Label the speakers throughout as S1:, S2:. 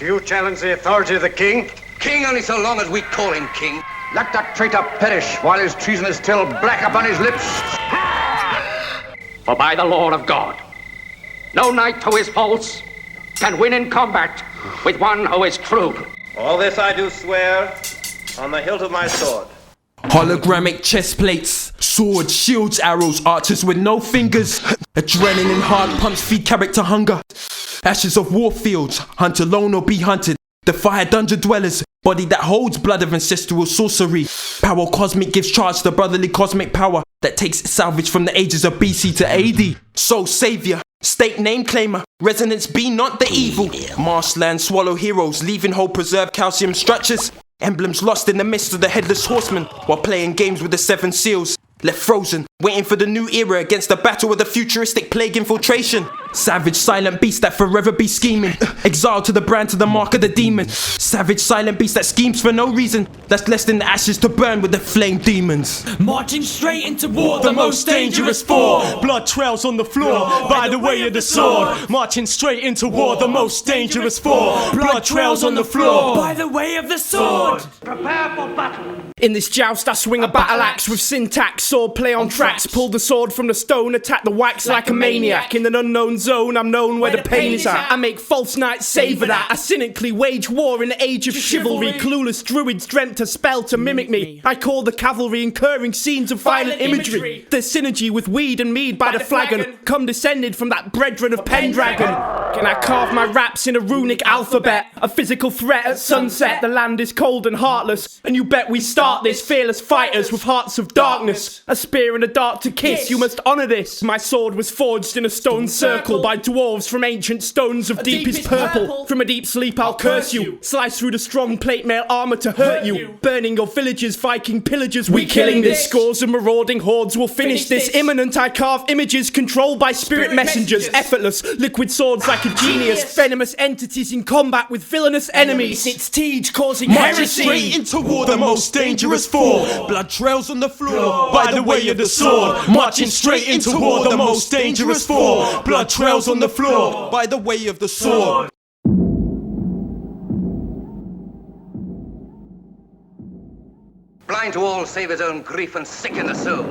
S1: Do you challenge the authority of the king?
S2: King only so long as we call him king.
S3: Let that traitor perish while his treason is still black upon his lips.
S4: For by the law of God, no knight who is false can win in combat with one who is true.
S5: All this I do swear on the hilt of my sword.
S6: Hologramic chest plates, swords, shields, arrows, archers with no fingers. Adrenaline hard pumps feed character hunger. Ashes of war fields, hunt alone or be hunted. Defy dungeon dwellers, body that holds blood of ancestral sorcery. Power cosmic gives charge to brotherly cosmic power that takes salvage from the ages of BC to AD. Soul savior, state name claimer, resonance be not the evil. Marshland swallow heroes, leaving whole preserved calcium structures. Emblems lost in the midst of the headless horseman while playing games with the seven seals. Left frozen, waiting for the new era against the battle of the futuristic plague infiltration. Savage silent beast that forever be scheming. Exiled to the brand, to the mark of the demon. Savage silent beast that schemes for no reason. That's less than the ashes to burn with the flame demons.
S7: Marching straight into war, the most dangerous four.
S8: Blood trails on the floor by the way of the sword. Marching straight into war, the most dangerous four. Blood trails on the floor
S7: by the way of the sword.
S1: Prepare for battle.
S8: In this joust I swing a battle axe with syntax. Sword play on tracks, pull the sword from the stone, attack the wax like a maniac. In an unknown zone, I'm known where the pain is at. I make false knights savor that. I cynically wage war in the age of chivalry. Clueless druids dreamt a spell to mimic me. I call the cavalry, incurring scenes of violent imagery. There's synergy with weed and mead by the flagon, come descended from that brethren of Pendragon. And I carve my raps in a runic alphabet, a physical threat at sunset. The land is cold and heartless, and you bet we start this fearless fighters with hearts of darkness. A spear in the dark to kiss, you must honour this. My sword was forged in a stone circle by dwarves from ancient stones of deepest purple. From a deep sleep I'll curse you, slice through the strong plate mail armour to hurt you. Burning your villages, Viking pillagers, we killing this. Scores of marauding hordes will finish this. Imminent I carve images controlled by spirit messengers. Effortless, liquid swords like a genius. Venomous entities in combat with villainous enemies. It's Teej causing heresy.
S6: Straight into war, the most dangerous four. Blood trails on the floor by the way of the sword. Marching straight into war, the most dangerous four. Blood trails on the floor by the way of the sword.
S2: Blind to all save his own grief and sick in the soul.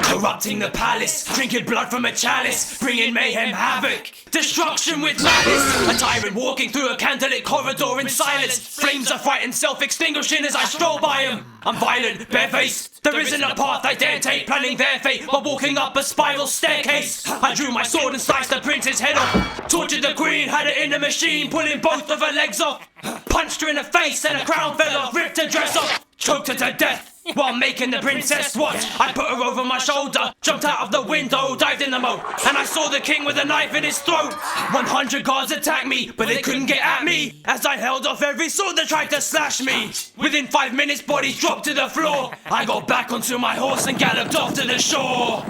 S7: Corrupting the palace, drinking blood from a chalice, bringing mayhem, havoc, destruction with malice. A tyrant walking through a candlelit corridor in silence. Flames of fright and self-extinguishing as I stroll by him. I'm violent, barefaced. There isn't a path I dare take, planning their fate while walking up a spiral staircase. I drew my sword and sliced the prince's head off. Tortured the queen, had it in the machine, pulling both of her legs off. Punched her in the face and a crown fell off, ripped her dress off. Choked her to death while making the princess watch. I put her over my shoulder, jumped out of the window, dived in the moat, and I saw the king with a knife in his throat. 100 guards attacked me, but they couldn't get at me as I held off every sword that tried to slash me. Within 5 minutes, bodies dropped to the floor. I got back onto my horse and galloped off to the shore.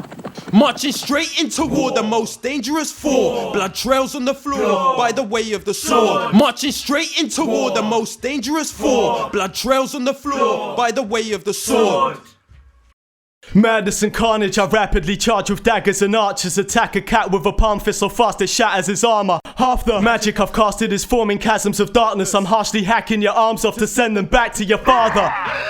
S6: Marching straight into war, the most dangerous four. Blood trails on the floor by the way of the sword. Marching straight into war, the most dangerous four. Blood trails on the floor by the way of the sword.
S8: Madness and carnage, I rapidly charge with daggers and archers. Attack a cat with a palm fist so fast it shatters his armor. Half the magic I've casted is forming chasms of darkness. I'm harshly hacking your arms off to send them back to your father.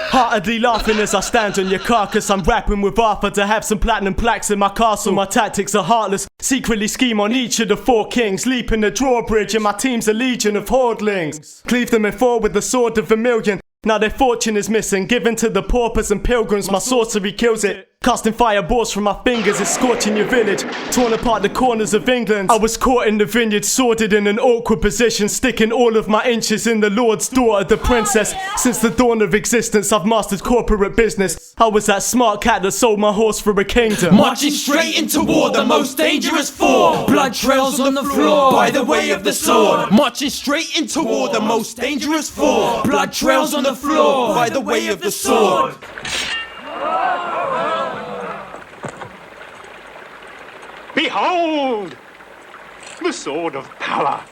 S8: Heartedly laughing as I stand on your carcass. I'm rapping with Arthur to have some platinum plaques in my castle. My tactics are heartless, secretly scheme on each of the four kings. Leap in the drawbridge and my team's a legion of hordlings. Cleave them in four with the sword of Vermilion. Now their fortune is missing, given to the paupers and pilgrims. My sorcery kills it. Casting fireballs from my fingers is scorching your village. Torn apart the corners of England. I was caught in the vineyard, sorted in an awkward position, sticking all of my inches in the Lord's daughter, the princess. Since the dawn of existence, I've mastered corporate business. I was that smart cat that sold my horse for a kingdom.
S7: Marching straight into war, the most dangerous four. Blood trails on the floor by the way of the sword.
S6: Marching straight into war, the most dangerous four. Blood trails on the floor by the way of the sword.
S1: Behold! The sword of power.